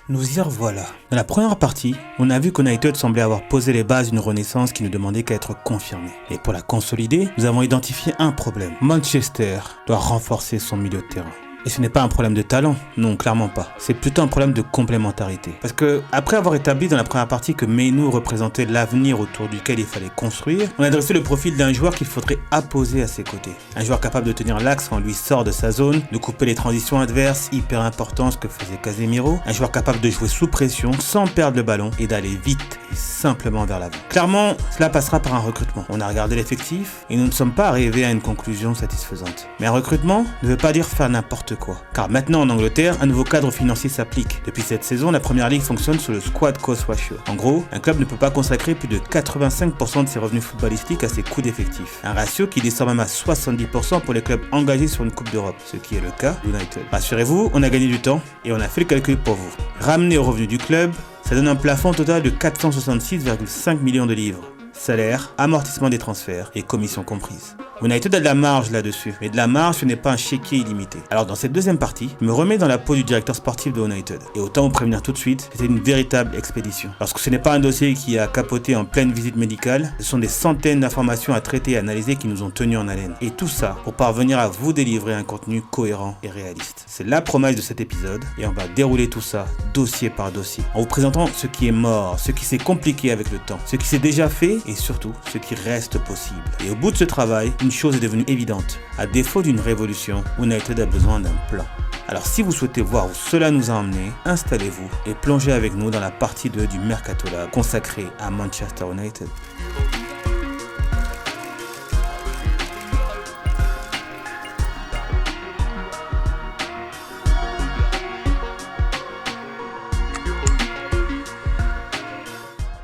Nous y revoilà. Dans la première partie, on a vu qu'United semblait avoir posé les bases d'une renaissance qui ne demandait qu'à être confirmée. Et pour la consolider, nous avons identifié un problème. Manchester doit renforcer son milieu de terrain. Et ce n'est pas un problème de talent, non, clairement pas. C'est plutôt un problème de complémentarité. Parce que, après avoir établi dans la première partie que Mainoo représentait l'avenir autour duquel il fallait construire, on a dressé le profil d'un joueur qu'il faudrait apposer à ses côtés. Un joueur capable de tenir l'axe quand lui sort de sa zone, de couper les transitions adverses, hyper importantes, ce que faisait Casemiro. Un joueur capable de jouer sous pression, sans perdre le ballon, et d'aller vite et simplement vers l'avant. Clairement, cela passera par un recrutement. On a regardé l'effectif, et nous ne sommes pas arrivés à une conclusion satisfaisante. Mais un recrutement ne veut pas dire faire n'importe quoi. Car maintenant en Angleterre, un nouveau cadre financier s'applique. Depuis cette saison, la première ligue fonctionne sur le squad cost ratio. En gros, un club ne peut pas consacrer plus de 85% de ses revenus footballistiques à ses coûts d'effectifs. Un ratio qui descend même à 70% pour les clubs engagés sur une Coupe d'Europe, ce qui est le cas d'United. Rassurez-vous, on a gagné du temps et on a fait le calcul pour vous. Ramené aux revenus du club, ça donne un plafond total de 466,5 millions de livres. Salaire, amortissement des transferts et commissions comprises. United a de la marge là-dessus, mais de la marge ce n'est pas un chéquier illimité. Alors dans cette deuxième partie, je me remets dans la peau du directeur sportif de United. Et autant vous prévenir tout de suite, c'était une véritable expédition. Parce que ce n'est pas un dossier qui a capoté en pleine visite médicale, ce sont des centaines d'informations à traiter et analyser qui nous ont tenus en haleine. Et tout ça pour parvenir à vous délivrer un contenu cohérent et réaliste. C'est la promesse de cet épisode et on va dérouler tout ça dossier par dossier, en vous présentant ce qui est mort, ce qui s'est compliqué avec le temps, ce qui s'est déjà fait et surtout ce qui reste possible. Et au bout de ce travail, une chose est devenue évidente. À défaut d'une révolution, United a besoin d'un plan. Alors si vous souhaitez voir où cela nous a emmenés, installez-vous et plongez avec nous dans la partie 2 du Mercato Lab consacrée à Manchester United.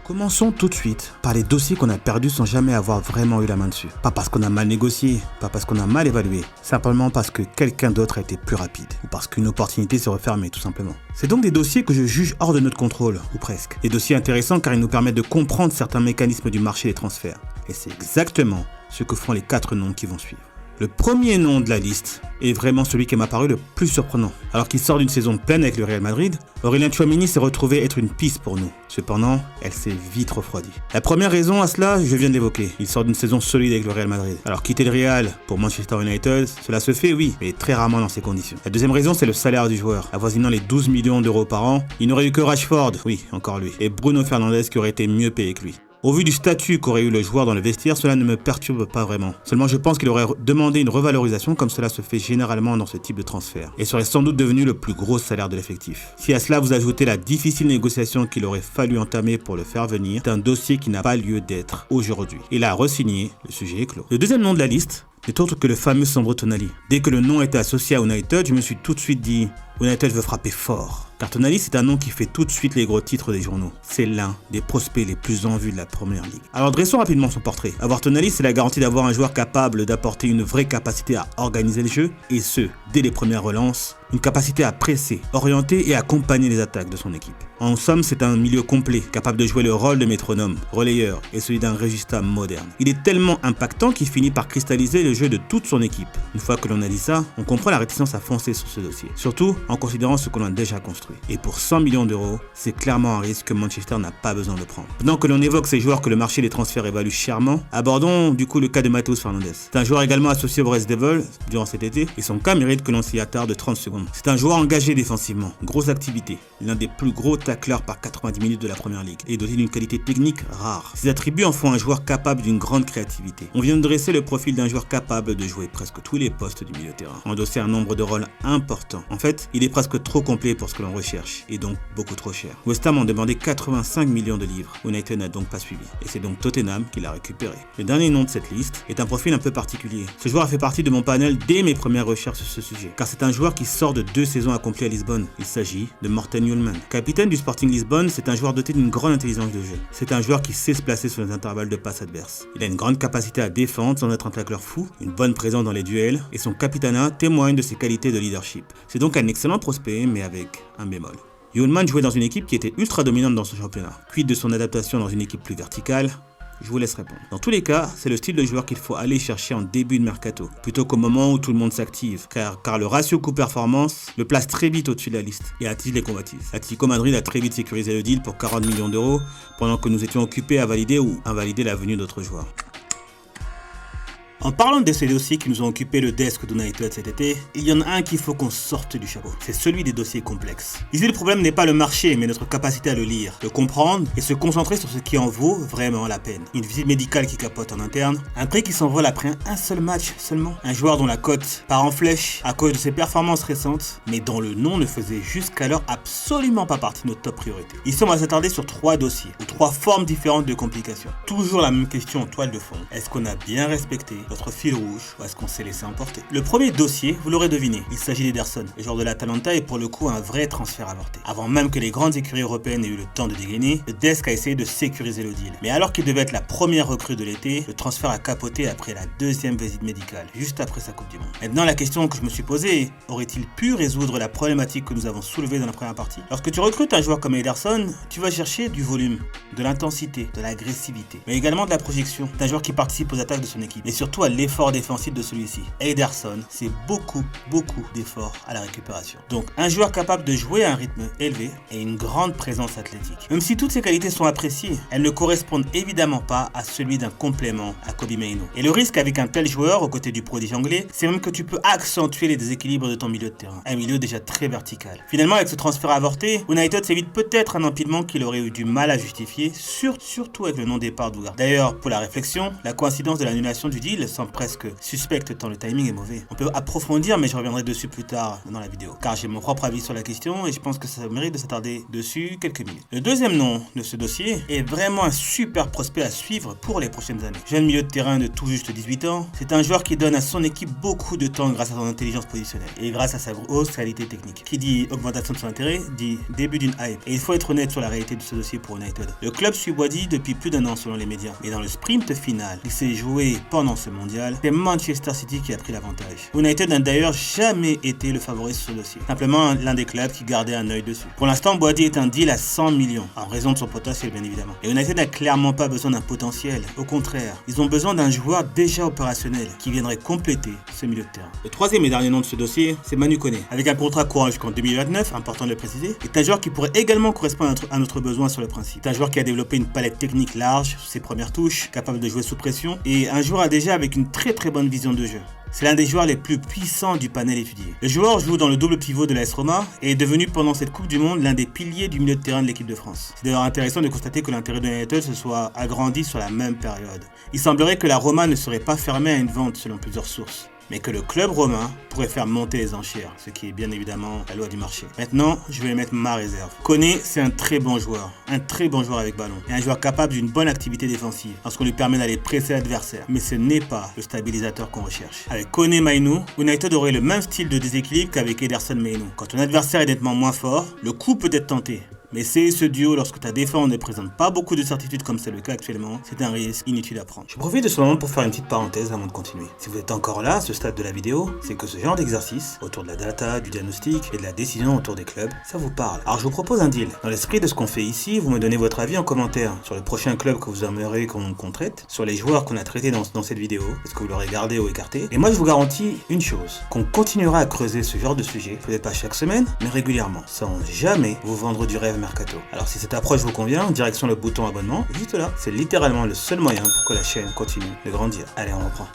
Commençons tout de suite par les dossiers qu'on a perdus sans jamais avoir vraiment eu la main dessus. Pas parce qu'on a mal négocié, pas parce qu'on a mal évalué, simplement parce que quelqu'un d'autre a été plus rapide, ou parce qu'une opportunité s'est refermée tout simplement. C'est donc des dossiers que je juge hors de notre contrôle, ou presque. Des dossiers intéressants car ils nous permettent de comprendre certains mécanismes du marché des transferts. Et c'est exactement ce que font les 4 noms qui vont suivre. Le premier nom de la liste est vraiment celui qui m'a paru le plus surprenant. Alors qu'il sort d'une saison pleine avec le Real Madrid, Aurélien Tchouaméni s'est retrouvé être une piste pour nous. Cependant, elle s'est vite refroidie. La première raison à cela, je viens de l'évoquer. Il sort d'une saison solide avec le Real Madrid. Alors quitter le Real pour Manchester United, cela se fait oui, mais très rarement dans ces conditions. La deuxième raison, c'est le salaire du joueur. Avoisinant les 12 millions d'euros par an, il n'aurait eu que Rashford, oui, encore lui, et Bruno Fernandes qui aurait été mieux payé que lui. Au vu du statut qu'aurait eu le joueur dans le vestiaire, cela ne me perturbe pas vraiment. Seulement je pense qu'il aurait demandé une revalorisation comme cela se fait généralement dans ce type de transfert, et serait sans doute devenu le plus gros salaire de l'effectif. Si à cela vous ajoutez la difficile négociation qu'il aurait fallu entamer pour le faire venir, c'est un dossier qui n'a pas lieu d'être aujourd'hui. Il a re-signé, le sujet est clos. Le deuxième nom de la liste n'est autre que le fameux Sandro Tonali. Dès que le nom était associé à United, je me suis tout de suite dit « United veut frapper fort ». Car Tonali, c'est un nom qui fait tout de suite les gros titres des journaux. C'est l'un des prospects les plus en vue de la Première Ligue. Alors dressons rapidement son portrait. Avoir Tonali, c'est la garantie d'avoir un joueur capable d'apporter une vraie capacité à organiser le jeu, et ce, dès les premières relances, une capacité à presser, orienter et accompagner les attaques de son équipe. En somme, c'est un milieu complet, capable de jouer le rôle de métronome, relayeur et celui d'un régista moderne. Il est tellement impactant qu'il finit par cristalliser le jeu de toute son équipe. Une fois que l'on a dit ça, on comprend la réticence à foncer sur ce dossier, surtout en considérant ce que l'on a déjà construit. Et pour 100 millions d'euros, c'est clairement un risque que Manchester n'a pas besoin de prendre. Pendant que l'on évoque ces joueurs que le marché des transferts évalue chèrement, abordons du coup le cas de Matheus Fernandes. C'est un joueur également associé au Brest Devils durant cet été, et son cas mérite que l'on s'y attarde 30 secondes. C'est un joueur engagé défensivement, grosse activité, l'un des plus gros tacleurs par 90 minutes de la Première Ligue, et doté d'une qualité technique rare. Ses attributs en font un joueur capable d'une grande créativité. On vient de dresser le profil d'un joueur capable de jouer presque tous les postes du milieu de terrain, endosser un nombre de rôles important. En fait, il est presque trop complet pour ce que l'on recherche, et donc beaucoup trop cher. West Ham ont demandé 85 millions de livres, United n'a donc pas suivi, et c'est donc Tottenham qui l'a récupéré. Le dernier nom de cette liste est un profil un peu particulier. Ce joueur a fait partie de mon panel dès mes premières recherches sur ce sujet, car c'est un joueur qui sort de 2 saisons accomplies à Lisbonne. Il s'agit de Morten Hjulmand. Capitaine du Sporting Lisbonne, c'est un joueur doté d'une grande intelligence de jeu. C'est un joueur qui sait se placer sur les intervalles de passes adverses. Il a une grande capacité à défendre sans être un tacleur fou, une bonne présence dans les duels, et son capitanat témoigne de ses qualités de leadership. C'est donc un excellent prospect, mais avec un bémol. Hjulmand jouait dans une équipe qui était ultra dominante dans ce championnat. Quid de son adaptation dans une équipe plus verticale? Je vous laisse répondre. Dans tous les cas, c'est le style de joueur qu'il faut aller chercher en début de mercato, plutôt qu'au moment où tout le monde s'active, car le ratio coût-performance le place très vite au-dessus de la liste et attise les convoitises. L'Atlético Madrid a très vite sécurisé le deal pour 40 millions d'euros, pendant que nous étions occupés à valider ou invalider la venue d'autres joueurs. En parlant de ces dossiers qui nous ont occupé le desk d'United cet été, il y en a un qu'il faut qu'on sorte du chapeau. C'est celui des dossiers complexes. Ici, le problème n'est pas le marché, mais notre capacité à le lire, le comprendre et se concentrer sur ce qui en vaut vraiment la peine. Une visite médicale qui capote en interne, un prix qui s'envole après un seul match seulement, un joueur dont la cote part en flèche à cause de ses performances récentes, mais dont le nom ne faisait jusqu'alors absolument pas partie de nos top priorités. Ici, on va s'attarder sur 3 dossiers, ou 3 formes différentes de complications. Toujours la même question en toile de fond. Est-ce qu'on a bien respecté notre fil rouge ou est-ce qu'on s'est laissé emporter? Le premier dossier, vous l'aurez deviné, il s'agit d'Ederson, le joueur de l'Atalanta est pour le coup un vrai transfert avorté. Avant même que les grandes écuries européennes aient eu le temps de dégainer, le desk a essayé de sécuriser le deal. Mais alors qu'il devait être la première recrue de l'été, le transfert a capoté après la deuxième visite médicale, juste après sa Coupe du Monde. Maintenant, la question que je me suis posée, aurait-il pu résoudre la problématique que nous avons soulevée dans la première partie? Lorsque tu recrutes un joueur comme Ederson, tu vas chercher du volume, de l'intensité, de l'agressivité, mais également de la projection, d'un joueur qui participe aux attaques de son équipe, et surtout à l'effort défensif de celui-ci. Ederson, c'est beaucoup d'efforts à la récupération. Donc, un joueur capable de jouer à un rythme élevé et une grande présence athlétique. Même si toutes ces qualités sont appréciées, elles ne correspondent évidemment pas à celui d'un complément à Kobbie Mainoo. Et le risque avec un tel joueur, aux côtés du prodige anglais, c'est même que tu peux accentuer les déséquilibres de ton milieu de terrain. Un milieu déjà très vertical. Finalement, avec ce transfert avorté, United s'évite peut-être un empilement qu'il aurait eu du mal à justifier, surtout avec le non-départ d'Ugart. D'ailleurs, pour la réflexion, la coïncidence de l'annulation du deal semble presque suspecte tant le timing est mauvais. On peut approfondir, mais je reviendrai dessus plus tard dans la vidéo, car j'ai mon propre avis sur la question et je pense que ça mérite de s'attarder dessus quelques minutes. Le deuxième nom de ce dossier est vraiment un super prospect à suivre pour les prochaines années. Jeune milieu de terrain de tout juste 18 ans, c'est un joueur qui donne à son équipe beaucoup de temps grâce à son intelligence positionnelle et grâce à sa grosse qualité technique. Qui dit augmentation de son intérêt, dit début d'une hype. Et il faut être honnête sur la réalité de ce dossier pour United. Le club suit Boadi depuis plus d'1 an selon les médias, mais dans le sprint final qui s'est joué pendant ce mondial, c'est Manchester City qui a pris l'avantage. United n'a d'ailleurs jamais été le favori sur ce dossier. Simplement l'un des clubs qui gardait un œil dessus. Pour l'instant, Boadi est un deal à 100 millions, en raison de son potentiel bien évidemment. Et United n'a clairement pas besoin d'un potentiel. Au contraire, ils ont besoin d'un joueur déjà opérationnel qui viendrait compléter ce milieu de terrain. Le troisième et dernier nom de ce dossier, c'est Manu Koné. Avec un contrat courant jusqu'en 2029, important de le préciser, est un joueur qui pourrait également correspondre à notre besoin sur le principe. C'est un joueur qui a développé une palette technique large sur ses premières touches, capable de jouer sous pression, et un joueur déjà avec une très bonne vision de jeu. C'est l'un des joueurs les plus puissants du panel étudié. Le joueur joue dans le double pivot de l'AS Roma et est devenu pendant cette Coupe du Monde l'un des piliers du milieu de terrain de l'équipe de France. C'est d'ailleurs intéressant de constater que l'intérêt de United se soit agrandi sur la même période. Il semblerait que la Roma ne serait pas fermée à une vente selon plusieurs sources, mais que le club romain pourrait faire monter les enchères, ce qui est bien évidemment la loi du marché. Maintenant, je vais mettre ma réserve. Koné, c'est un très bon joueur avec ballon, et un joueur capable d'une bonne activité défensive, lorsqu'on lui permet d'aller presser l'adversaire, mais ce n'est pas le stabilisateur qu'on recherche. Avec Koné Mainoo, United aurait le même style de déséquilibre qu'avec Ederson Mainoo. Quand ton adversaire est nettement moins fort, le coup peut être tenté. Mais c'est ce duo, lorsque ta défense ne présente pas beaucoup de certitudes comme c'est le cas actuellement, c'est un risque inutile à prendre. Je profite de ce moment pour faire une petite parenthèse avant de continuer. Si vous êtes encore là, à ce stade de la vidéo, c'est que ce genre d'exercice, autour de la data, du diagnostic et de la décision autour des clubs, ça vous parle. Alors je vous propose un deal. Dans l'esprit de ce qu'on fait ici, vous me donnez votre avis en commentaire sur le prochain club que vous aimeriez qu'on traite, sur les joueurs qu'on a traités dans cette vidéo, est-ce que vous l'aurez gardé ou écarté. Et moi je vous garantis une chose, qu'on continuera à creuser ce genre de sujet, peut-être pas chaque semaine, mais régulièrement, sans jamais vous vendre du rêve mercato. Alors si cette approche vous convient, direction le bouton abonnement, juste là. C'est littéralement le seul moyen pour que la chaîne continue de grandir. Allez, on reprend.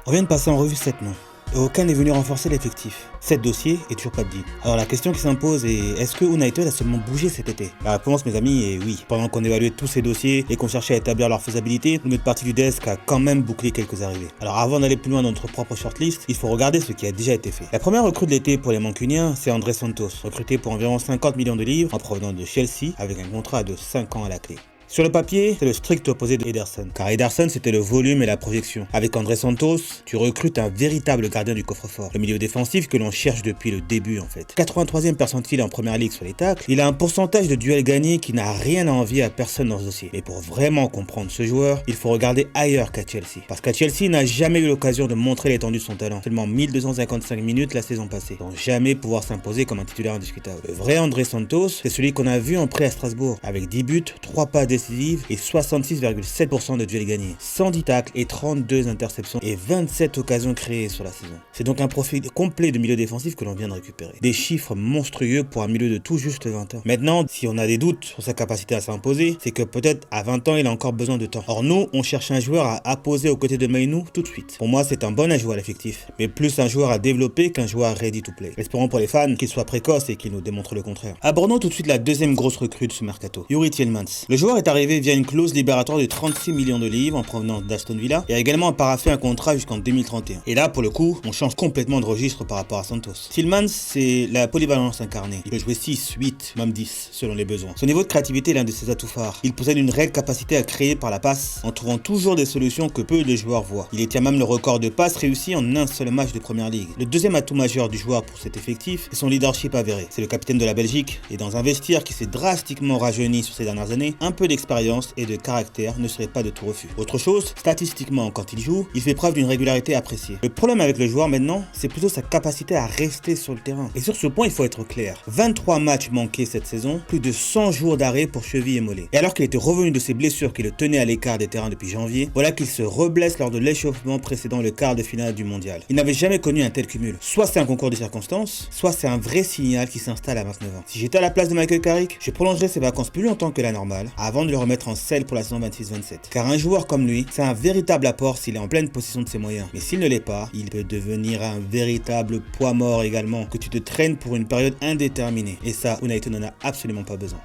On vient de passer en revue 7 noms. Et aucun n'est venu renforcer l'effectif. 7 dossiers et toujours pas de deal. Alors la question qui s'impose est, est-ce que United a seulement bougé cet été? La réponse, mes amis, est oui. Pendant qu'on évaluait tous ces dossiers et qu'on cherchait à établir leur faisabilité, notre partie du desk a quand même bouclé quelques arrivées. Alors avant d'aller plus loin dans notre propre shortlist, il faut regarder ce qui a déjà été fait. La première recrue de l'été pour les Mancuniens, c'est André Santos, recruté pour environ 50 millions de livres en provenance de Chelsea avec un contrat de 5 ans à la clé. Sur le papier, c'est le strict opposé de Ederson, car Ederson c'était le volume et la projection. Avec André Santos, tu recrutes un véritable gardien du coffre-fort, le milieu défensif que l'on cherche depuis le début en fait. 83e percentile en première ligue sur les tacles, il a un pourcentage de duels gagnés qui n'a rien à envier à personne dans ce dossier. Mais pour vraiment comprendre ce joueur, il faut regarder ailleurs qu'à Chelsea. Parce qu'à Chelsea, il n'a jamais eu l'occasion de montrer l'étendue de son talent. Seulement 1255 minutes la saison passée, sans jamais pouvoir s'imposer comme un titulaire indiscutable. Le vrai André Santos, c'est celui qu'on a vu en prêt à Strasbourg, avec 10 buts, 3 passes décisives décisives et 66,7% de duels gagnés. 110 tacles et 32 interceptions et 27 occasions créées sur la saison. C'est donc un profil complet de milieu défensif que l'on vient de récupérer. Des chiffres monstrueux pour un milieu de tout juste 20 ans. Maintenant, si on a des doutes sur sa capacité à s'imposer, c'est que peut-être à 20 ans, il a encore besoin de temps. Or nous, on cherche un joueur à apposer aux côtés de Mainoo tout de suite. Pour moi, c'est un bon ajout à l'effectif, mais plus un joueur à développer qu'un joueur ready to play. Espérons pour les fans qu'il soit précoce et qu'il nous démontre le contraire. Abordons tout de suite la deuxième grosse recrue de ce mercato, Youri Tielemans. Le joueur est arrivé via une clause libératoire de 36 millions de livres en provenance d'Aston Villa et a également paraphé un contrat jusqu'en 2031. Et là, pour le coup, on change complètement de registre par rapport à Santos. Tielemans, c'est la polyvalence incarnée. Il peut jouer 6, 8, même 10, selon les besoins. Son niveau de créativité est l'un de ses atouts phares. Il possède une réelle capacité à créer par la passe, en trouvant toujours des solutions que peu de joueurs voient. Il détient même le record de passes réussies en un seul match de première ligue. Le deuxième atout majeur du joueur pour cet effectif, c'est son leadership avéré. C'est le capitaine de la Belgique, et dans un vestiaire qui s'est drastiquement rajeuni sur ces dernières années, un peu d'expérience et de caractère ne serait pas de tout refus. Autre chose, statistiquement, quand il joue, il fait preuve d'une régularité appréciée. Le problème avec le joueur maintenant, c'est plutôt sa capacité à rester sur le terrain. Et sur ce point, il faut être clair. 23 matchs manqués cette saison, plus de 100 jours d'arrêt pour cheville et mollet. Et alors qu'il était revenu de ses blessures qui le tenaient à l'écart des terrains depuis janvier, voilà qu'il se reblesse lors de l'échauffement précédant le quart de finale du mondial. Il n'avait jamais connu un tel cumul. Soit c'est un concours de circonstances, soit c'est un vrai signal qui s'installe à 29 ans. Si j'étais à la place de Michael Carrick, je prolongerais ses vacances plus longtemps que la normale, avant de le remettre en selle pour la saison 26-27. Car un joueur comme lui, c'est un véritable apport s'il est en pleine possession de ses moyens. Mais s'il ne l'est pas, il peut devenir un véritable poids mort également, que tu te traînes pour une période indéterminée. Et ça, United n'en a absolument pas besoin.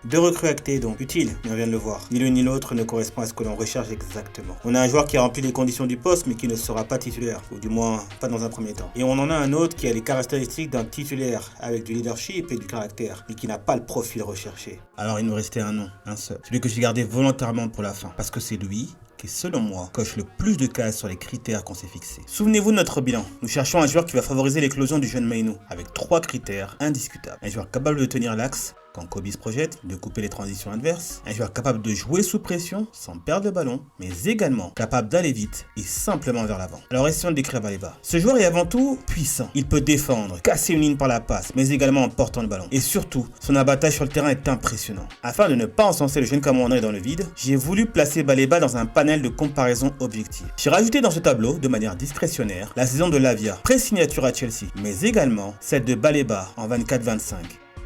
Deux recrues actées donc utiles, mais on vient de le voir. Ni l'une ni l'autre ne correspond à ce que l'on recherche exactement. On a un joueur qui remplit les conditions du poste mais qui ne sera pas titulaire, ou du moins pas dans un premier temps. Et on en a un autre qui a les caractéristiques d'un titulaire, avec du leadership et du caractère, mais qui n'a pas le profil recherché. Alors il nous restait un nom, un seul. Celui que j'ai gardé volontairement pour la fin, parce que c'est lui qui, selon moi, coche le plus de cases sur les critères qu'on s'est fixés. Souvenez-vous de notre bilan. Nous cherchons un joueur qui va favoriser l'éclosion du jeune Mainoo, avec 3 critères indiscutables. Un joueur capable de tenir l'axe quand Kobe se projette, de couper les transitions adverses, un joueur capable de jouer sous pression sans perdre le ballon, mais également capable d'aller vite et simplement vers l'avant. Alors essayons de décrire Baleba. Ce joueur est avant tout puissant. Il peut défendre, casser une ligne par la passe, mais également en portant le ballon. Et surtout, son abattage sur le terrain est impressionnant. Afin de ne pas encenser le jeune Camerounais dans le vide, j'ai voulu placer Baleba dans un panel de comparaison objective. J'ai rajouté dans ce tableau, de manière discrétionnaire, la saison de Lavia, pré-signature à Chelsea, mais également celle de Baleba en 24-25.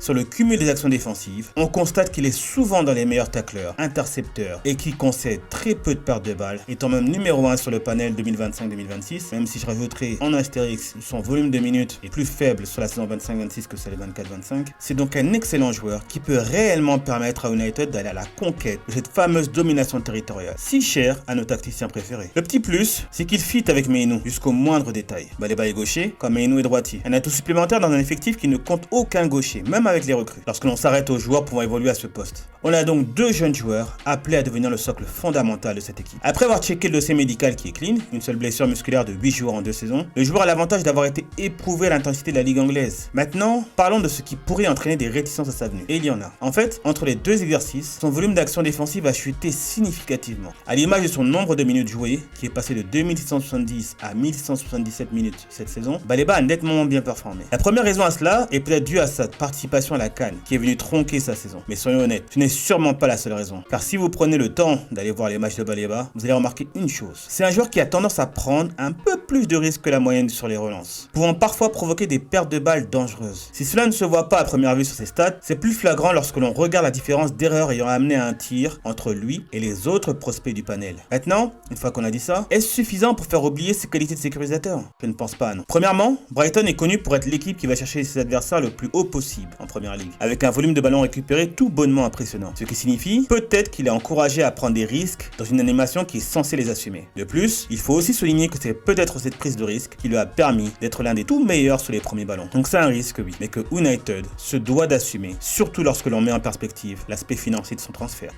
Sur le cumul des actions défensives, on constate qu'il est souvent dans les meilleurs tacleurs, intercepteurs et qui concède très peu de pertes de balles, étant même numéro 1 sur le panel 2025-2026, même si je rajouterai en astérix son volume de minutes est plus faible sur la saison 25-26 que sur les 24-25. C'est donc un excellent joueur qui peut réellement permettre à United d'aller à la conquête de cette fameuse domination territoriale, si chère à nos tacticiens préférés. Le petit plus, c'est qu'il fit avec Mainoo jusqu'au moindre détail. Baleba est gaucher, comme Mainoo est droitier. Un atout supplémentaire dans un effectif qui ne compte aucun gaucher, même avec les recrues, lorsque l'on s'arrête aux joueurs pouvant évoluer à ce poste. On a donc 2 jeunes joueurs appelés à devenir le socle fondamental de cette équipe. Après avoir checké le dossier médical qui est clean, une seule blessure musculaire de 8 jours en 2 saisons, le joueur a l'avantage d'avoir été éprouvé à l'intensité de la ligue anglaise. Maintenant, parlons de ce qui pourrait entraîner des réticences à sa venue. Et il y en a. En fait, entre les 2 exercices, son volume d'action défensive a chuté significativement. À l'image de son nombre de minutes jouées, qui est passé de 2670 à 1177 minutes cette saison, Baleba a nettement bien performé. La première raison à cela est peut-être due à sa participation à la CAN, qui est venue tronquer sa saison. Mais soyons honnêtes, ce n'est sûrement pas la seule raison. Car si vous prenez le temps d'aller voir les matchs de Baleba, vous allez remarquer une chose. C'est un joueur qui a tendance à prendre un peu plus de risques que la moyenne sur les relances, pouvant parfois provoquer des pertes de balles dangereuses. Si cela ne se voit pas à première vue sur ses stats, c'est plus flagrant lorsque l'on regarde la différence d'erreurs ayant amené à un tir entre lui et les autres prospects du panel. Maintenant, une fois qu'on a dit ça, est-ce suffisant pour faire oublier ses qualités de sécurisateur? Je ne pense pas, non. Premièrement, Brighton est connu pour être l'équipe qui va chercher ses adversaires le plus haut possible en première ligue, avec un volume de ballons récupérés tout bonnement impressionnant. Ce qui signifie peut-être qu'il est encouragé à prendre des risques dans une animation qui est censée les assumer. De plus, il faut aussi souligner que c'est peut-être cette prise de risque qui lui a permis d'être l'un des tout meilleurs sur les premiers ballons. Donc c'est un risque, oui, mais que United se doit d'assumer, surtout lorsque l'on met en perspective l'aspect financier de son transfert.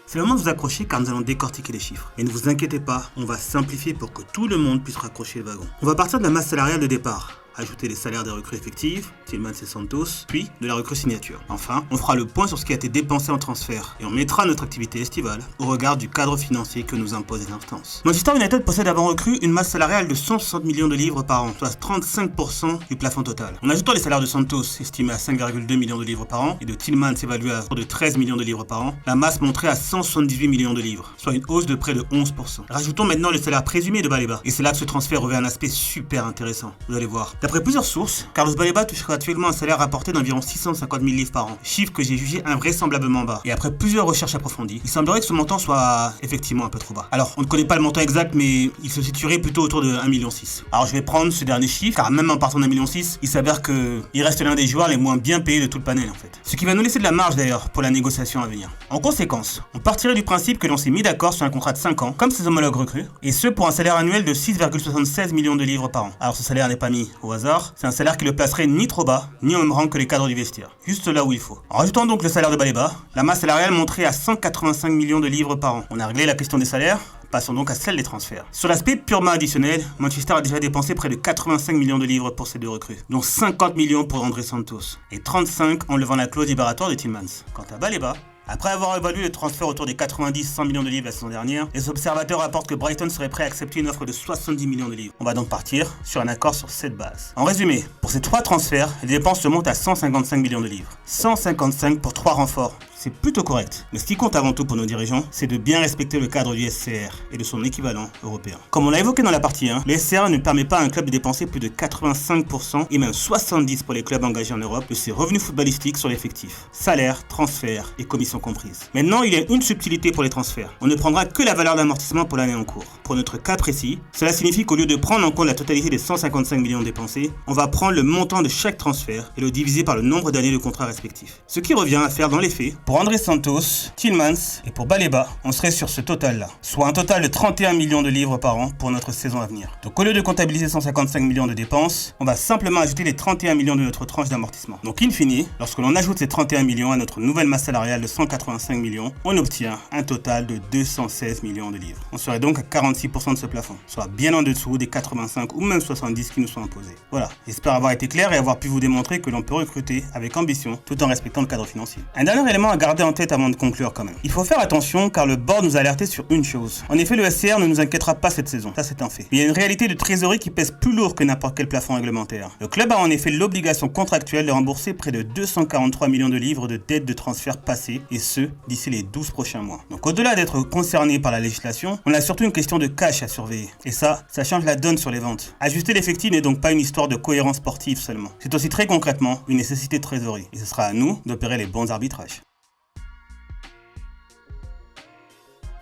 C'est le moment de vous accrocher car nous allons décortiquer les chiffres. Et ne vous inquiétez pas, on va simplifier pour que tout le monde puisse raccrocher le wagon. On va partir de la masse salariale de départ. ajouter les salaires des recrues effectives, Tillmans et Santos, puis de la recrue signature. Enfin, on fera le point sur ce qui a été dépensé en transfert et on mettra notre activité estivale au regard du cadre financier que nous imposent les instances. Manchester United possède avant recrue une masse salariale de 160 millions de livres par an, soit 35% du plafond total. En ajoutant les salaires de Santos, estimés à 5,2 millions de livres par an, et de Tillmans évalué à de 13 millions de livres par an, la masse monterait à 178 millions de livres, soit une hausse de près de 11%. Rajoutons maintenant le salaire présumé de Baleba, et c'est là que ce transfert revêt un aspect super intéressant, vous allez voir. D'après plusieurs sources, Carlos Baleba toucherait actuellement un salaire rapporté d'environ 650 000 livres par an, chiffre que j'ai jugé invraisemblablement bas. Et après plusieurs recherches approfondies, il semblerait que ce montant soit effectivement un peu trop bas. Alors, on ne connaît pas le montant exact, mais il se situerait plutôt autour de 1,6 million. Alors je vais prendre ce dernier chiffre, car même en partant d'1,6 million, il s'avère qu'il reste l'un des joueurs les moins bien payés de tout le panel en fait. Ce qui va nous laisser de la marge d'ailleurs pour la négociation à venir. En conséquence, on partirait du principe que l'on s'est mis d'accord sur un contrat de 5 ans, comme ses homologues recrues, et ce pour un salaire annuel de 6,76 millions de livres par an. Alors ce salaire n'est pas mis au hasard, c'est un salaire qui le placerait ni trop bas, ni au même rang que les cadres du vestiaire, juste là où il faut. En rajoutant donc le salaire de Baleba, la masse salariale monterait à 185 millions de livres par an. On a réglé la question des salaires. Passons donc à celle des transferts. Sur l'aspect purement additionnel, Manchester a déjà dépensé près de 85 millions de livres pour ces deux recrues, dont 50 millions pour André Santos, et 35 en levant la clause libératoire de Tillmans. Quant à Baleba, après avoir évalué le transfert autour des 90-100 millions de livres la saison dernière, les observateurs rapportent que Brighton serait prêt à accepter une offre de 70 millions de livres. On va donc partir sur un accord sur cette base. En résumé, pour ces 3 transferts, les dépenses se montent à 155 millions de livres. 155 pour 3 renforts. C'est plutôt correct. Mais ce qui compte avant tout pour nos dirigeants, c'est de bien respecter le cadre du SCR et de son équivalent européen. Comme on l'a évoqué dans la partie 1, le SCR ne permet pas à un club de dépenser plus de 85% et même 70% pour les clubs engagés en Europe de ses revenus footballistiques sur l'effectif. Salaire, transfert et commissions comprises. Maintenant, il y a une subtilité pour les transferts. On ne prendra que la valeur d'amortissement pour l'année en cours. Pour notre cas précis, cela signifie qu'au lieu de prendre en compte la totalité des 155 millions dépensés, on va prendre le montant de chaque transfert et le diviser par le nombre d'années de contrat respectifs. Ce qui revient à faire dans les faits, pour André Santos, Tillmans et pour Baleba, on serait sur ce total-là, soit un total de 31 millions de livres par an pour notre saison à venir. Donc au lieu de comptabiliser 155 millions de dépenses, on va simplement ajouter les 31 millions de notre tranche d'amortissement. Donc in fine, lorsque l'on ajoute ces 31 millions à notre nouvelle masse salariale de 185 millions, on obtient un total de 216 millions de livres. On serait donc à 46% de ce plafond, soit bien en dessous des 85 ou même 70 qui nous sont imposés. Voilà, j'espère avoir été clair et avoir pu vous démontrer que l'on peut recruter avec ambition tout en respectant le cadre financier. Un dernier élément à garder en tête avant de conclure quand même. Il faut faire attention car le board nous a alerté sur une chose. En effet, le SCR ne nous inquiétera pas cette saison, ça c'est un fait. Mais il y a une réalité de trésorerie qui pèse plus lourd que n'importe quel plafond réglementaire. Le club a en effet l'obligation contractuelle de rembourser près de 243 millions de livres de dettes de transfert passées, et ce, d'ici les 12 prochains mois. Donc au-delà d'être concerné par la législation, on a surtout une question de cash à surveiller. Et ça change la donne sur les ventes. Ajuster l'effectif n'est donc pas une histoire de cohérence sportive seulement. C'est aussi très concrètement une nécessité de trésorerie. Et ce sera à nous d'opérer les bons arbitrages.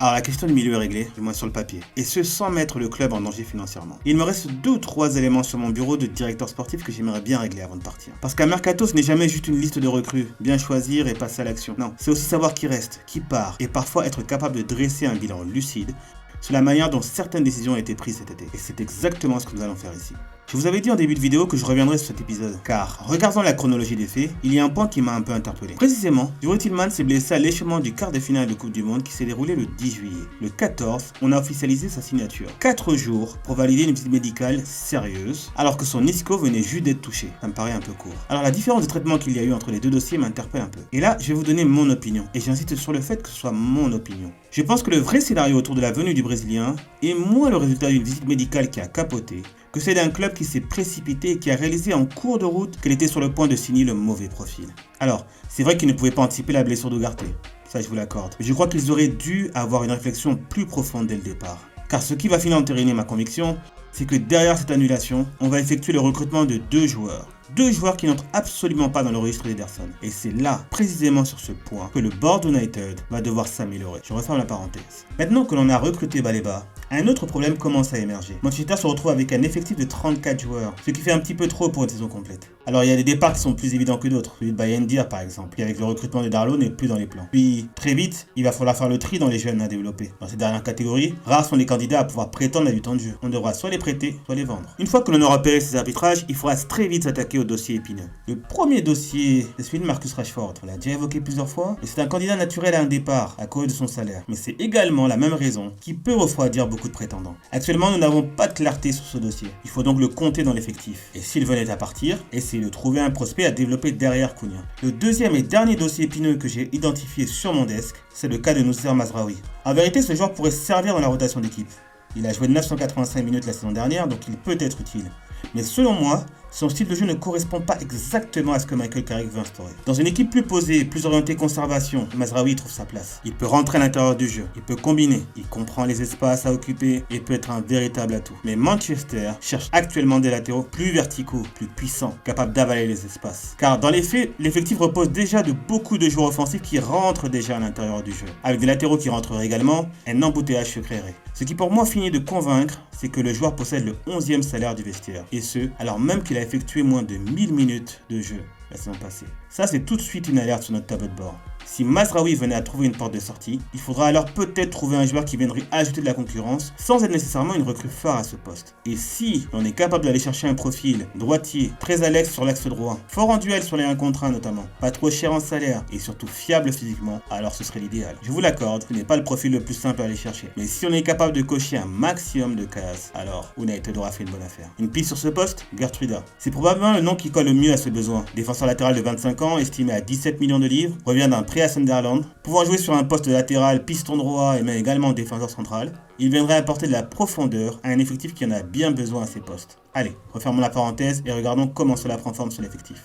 Alors la question du milieu est réglée, du moins sur le papier, et ce sans mettre le club en danger financièrement. Il me reste 2 ou 3 éléments sur mon bureau de directeur sportif que j'aimerais bien régler avant de partir. Parce qu'un mercato ce n'est jamais juste une liste de recrues, bien choisir et passer à l'action. Non, c'est aussi savoir qui reste, qui part, et parfois être capable de dresser un bilan lucide sur la manière dont certaines décisions ont été prises cet été. Et c'est exactement ce que nous allons faire ici. Je vous avais dit en début de vidéo que je reviendrai sur cet épisode, car, regardant la chronologie des faits, il y a un point qui m'a un peu interpellé. Précisément, Youri Tillmans s'est blessé à l'échauffement du quart de finale de Coupe du Monde qui s'est déroulé le 10 juillet. Le 14, on a officialisé sa signature. 4 jours pour valider une visite médicale sérieuse, alors que son isco venait juste d'être touché. Ça me paraît un peu court. Alors la différence de traitement qu'il y a eu entre les deux dossiers m'interpelle un peu. Et là, je vais vous donner mon opinion, et j'insiste sur le fait que ce soit mon opinion. Je pense que le vrai scénario autour de la venue du Brésilien est moins le résultat d'une visite médicale qui a capoté, que c'est d'un club qui s'est précipité et qui a réalisé en cours de route qu'il était sur le point de signer le mauvais profil. Alors, c'est vrai qu'ils ne pouvaient pas anticiper la blessure d'Ugarte, ça je vous l'accorde, mais je crois qu'ils auraient dû avoir une réflexion plus profonde dès le départ. Car ce qui va finalement entériner ma conviction, c'est que derrière cette annulation, on va effectuer le recrutement de 2 joueurs. 2 joueurs qui n'entrent absolument pas dans le registre d'Ederson. Et c'est là, précisément sur ce point, que le board United va devoir s'améliorer. Je referme la parenthèse. Maintenant que l'on a recruté Baleba, un autre problème commence à émerger. Manchester se retrouve avec un effectif de 34 joueurs, ce qui fait un petit peu trop pour une saison complète. Alors il y a des départs qui sont plus évidents que d'autres, celui de Bayendir par exemple, qui avec le recrutement de Darlow n'est plus dans les plans. Puis très vite, il va falloir faire le tri dans les jeunes à développer. Dans ces dernières catégories, rares sont les candidats à pouvoir prétendre à du temps de jeu. On devra soit les prêter, soit les vendre. Une fois que l'on aura opéré ces arbitrages, il faudra très vite s'attaquer au dossier épineux. Le premier dossier, c'est celui de Marcus Rashford. On l'a déjà évoqué plusieurs fois, et c'est un candidat naturel à un départ à cause de son salaire. Mais c'est également la même raison qui peut refroidir beaucoup beaucoup de prétendants. Actuellement, nous n'avons pas de clarté sur ce dossier. Il faut donc le compter dans l'effectif. Et s'il venait à partir, essayez de trouver un prospect à développer derrière Cunha. Le deuxième et dernier dossier épineux que j'ai identifié sur mon desk, c'est le cas de Noussair Mazraoui. En vérité, ce joueur pourrait servir dans la rotation d'équipe. Il a joué 985 minutes la saison dernière, donc il peut être utile. Mais selon moi, son style de jeu ne correspond pas exactement à ce que Michael Carrick veut instaurer. Dans une équipe plus posée, plus orientée conservation, Mazraoui trouve sa place. Il peut rentrer à l'intérieur du jeu, il peut combiner, il comprend les espaces à occuper et peut être un véritable atout. Mais Manchester cherche actuellement des latéraux plus verticaux, plus puissants, capables d'avaler les espaces. Car dans les faits, l'effectif repose déjà de beaucoup de joueurs offensifs qui rentrent déjà à l'intérieur du jeu. Avec des latéraux qui rentreraient également, un embouteillage se créerait. Ce qui pour moi finit de convaincre, c'est que le joueur possède le 11e salaire du vestiaire. Et ce, alors même qu'il a effectué moins de 1000 minutes de jeu la saison passée. Ça, c'est tout de suite une alerte sur notre tableau de bord. Si Mazraoui venait à trouver une porte de sortie, il faudra alors peut-être trouver un joueur qui viendrait ajouter de la concurrence sans être nécessairement une recrue phare à ce poste. Et si on est capable d'aller chercher un profil droitier, très à l'aise sur l'axe droit, fort en duel sur les 1 contre 1 notamment, pas trop cher en salaire et surtout fiable physiquement, alors ce serait l'idéal. Je vous l'accorde, ce n'est pas le profil le plus simple à aller chercher. Mais si on est capable de cocher un maximum de cases, alors United aura fait une bonne affaire. Une piste sur ce poste, Gertruida. C'est probablement le nom qui colle le mieux à ce besoin. Défenseur latéral de 25 ans, estimé à 17 millions de livres, revient d'un prêt à Sunderland, pouvant jouer sur un poste latéral, piston droit et même également défenseur central. Il viendrait apporter de la profondeur à un effectif qui en a bien besoin à ces postes. Allez, refermons la parenthèse et regardons comment cela prend forme sur l'effectif.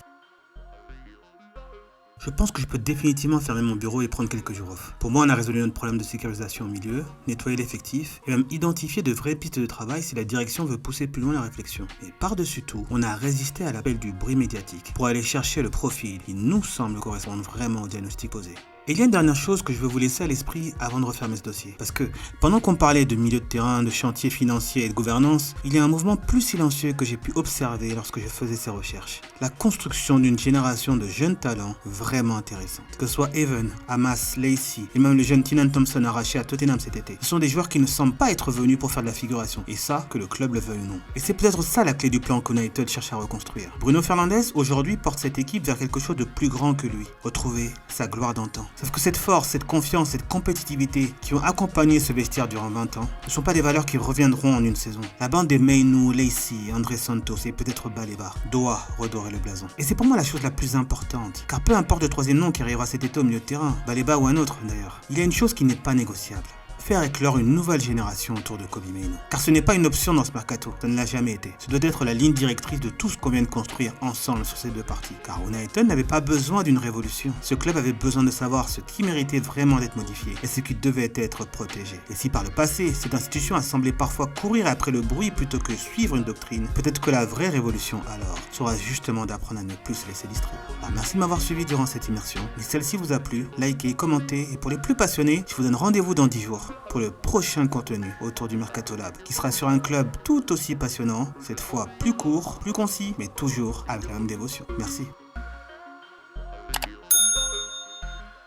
Je pense que je peux définitivement fermer mon bureau et prendre quelques jours off. Pour moi, on a résolu notre problème de sécurisation au milieu, nettoyer l'effectif et même identifier de vraies pistes de travail si la direction veut pousser plus loin la réflexion. Et par-dessus tout, on a résisté à l'appel du bruit médiatique pour aller chercher le profil qui nous semble correspondre vraiment au diagnostic posé. Et il y a une dernière chose que je veux vous laisser à l'esprit avant de refermer ce dossier. Parce que pendant qu'on parlait de milieu de terrain, de chantier financier et de gouvernance, il y a un mouvement plus silencieux que j'ai pu observer lorsque je faisais ces recherches. La construction d'une génération de jeunes talents vraiment intéressante. Que ce soit Evan, Hamas, Lacey et même le jeune Tynan Thompson arraché à Tottenham cet été. Ce sont des joueurs qui ne semblent pas être venus pour faire de la figuration. Et ça, que le club le veuille ou non. Et c'est peut-être ça la clé du plan qu'United cherche à reconstruire. Bruno Fernandes aujourd'hui porte cette équipe vers quelque chose de plus grand que lui. Retrouver sa gloire d'antan. Sauf que cette force, cette confiance, cette compétitivité qui ont accompagné ce vestiaire durant 20 ans ne sont pas des valeurs qui reviendront en une saison. La bande des Mainu, Lacey, André Santos et peut-être Baleba doit redorer le blason. Et c'est pour moi la chose la plus importante, car peu importe le troisième nom qui arrivera cet été au milieu de terrain, Baleba ou un autre d'ailleurs, il y a une chose qui n'est pas négociable. Faire éclore une nouvelle génération autour de Kobe Mainoo. Car ce n'est pas une option dans ce mercato, ça ne l'a jamais été. Ce doit être la ligne directrice de tout ce qu'on vient de construire ensemble sur ces deux parties. Car United n'avait pas besoin d'une révolution. Ce club avait besoin de savoir ce qui méritait vraiment d'être modifié et ce qui devait être protégé. Et si par le passé, cette institution a semblé parfois courir après le bruit plutôt que suivre une doctrine, peut-être que la vraie révolution alors sera justement d'apprendre à ne plus se laisser distraire. Merci de m'avoir suivi durant cette immersion. Si celle-ci vous a plu, likez, commentez et pour les plus passionnés, je vous donne rendez-vous dans 10 jours pour le prochain contenu autour du Mercato Lab qui sera sur un club tout aussi passionnant, cette fois plus court, plus concis, mais toujours avec la même dévotion. Merci.